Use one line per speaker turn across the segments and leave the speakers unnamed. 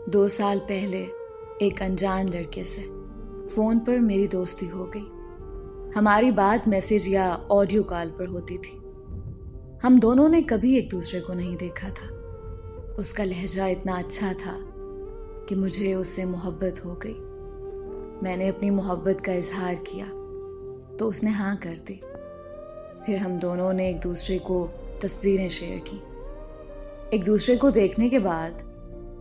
2 साल पहले एक अनजान लड़के से फ़ोन पर मेरी दोस्ती हो गई। हमारी बात मैसेज या ऑडियो कॉल पर होती थी। हम दोनों ने कभी एक दूसरे को नहीं देखा था। उसका लहजा इतना अच्छा था कि मुझे उससे मोहब्बत हो गई। मैंने अपनी मोहब्बत का इजहार किया तो उसने हाँ कर दी। फिर हम दोनों ने एक दूसरे को तस्वीरें शेयर की। एक दूसरे को देखने के बाद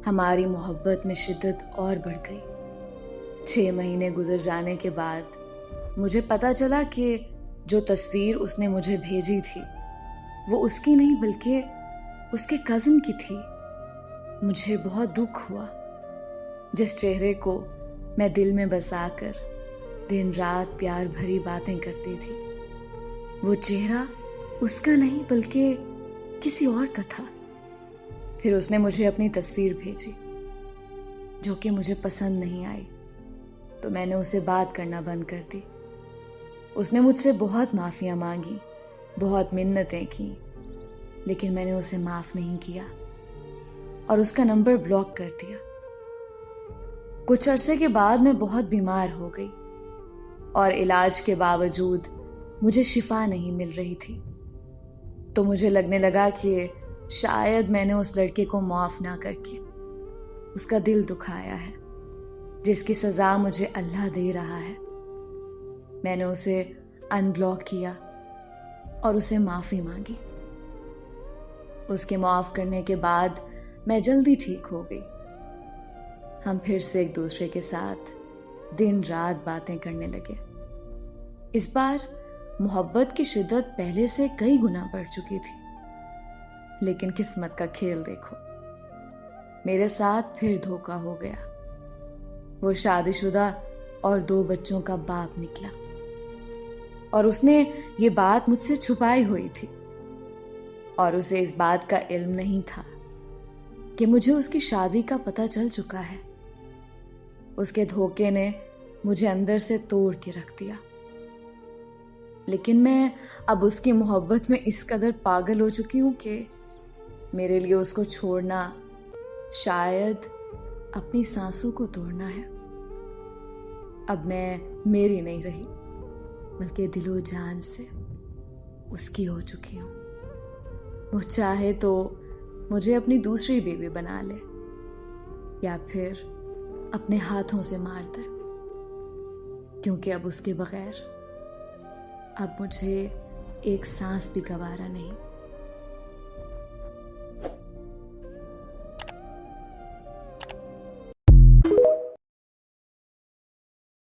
हमारी मोहब्बत में शिद्दत और बढ़ गई। 6 महीने गुजर जाने के बाद मुझे पता चला कि जो तस्वीर उसने मुझे भेजी थी वो उसकी नहीं बल्कि उसके कज़न की थी। मुझे बहुत दुख हुआ। जिस चेहरे को मैं दिल में बसाकर दिन रात प्यार भरी बातें करती थी, वो चेहरा उसका नहीं बल्कि किसी और का था। फिर उसने मुझे अपनी तस्वीर भेजी जो कि मुझे पसंद नहीं आई, तो मैंने उसे बात करना बंद कर दी। उसने मुझसे बहुत माफ़ियाँ मांगी, बहुत मिन्नतें की, लेकिन मैंने उसे माफ़ नहीं किया और उसका नंबर ब्लॉक कर दिया। कुछ अरसे के बाद मैं बहुत बीमार हो गई और इलाज के बावजूद मुझे शिफा नहीं मिल रही थी। तो मुझे लगने लगा कि शायद मैंने उस लड़के को माफ़ ना करके उसका दिल दुखाया है, जिसकी सज़ा मुझे अल्लाह दे रहा है। मैंने उसे अनब्लॉक किया और उसे माफ़ी मांगी। उसके माफ़ करने के बाद मैं जल्दी ठीक हो गई। हम फिर से एक दूसरे के साथ दिन रात बातें करने लगे। इस बार मोहब्बत की शिद्दत पहले से कई गुना बढ़ चुकी थी। लेकिन किस्मत का खेल देखो, मेरे साथ फिर धोखा हो गया। वो शादीशुदा और 2 बच्चों का बाप निकला और उसने ये बात मुझसे छुपाई हुई थी और उसे इस बात का इल्म नहीं था कि मुझे उसकी शादी का पता चल चुका है। उसके धोखे ने मुझे अंदर से तोड़ के रख दिया। लेकिन मैं अब उसकी मोहब्बत में इस कदर पागल हो चुकी हूं कि मेरे लिए उसको छोड़ना शायद अपनी सांसों को तोड़ना है। अब मैं मेरी नहीं रही बल्कि दिलो जान से उसकी हो चुकी हूं। वो चाहे तो मुझे अपनी दूसरी बीवी बना ले या फिर अपने हाथों से मार दे, क्योंकि अब उसके बगैर अब मुझे एक सांस भी गवारा नहीं।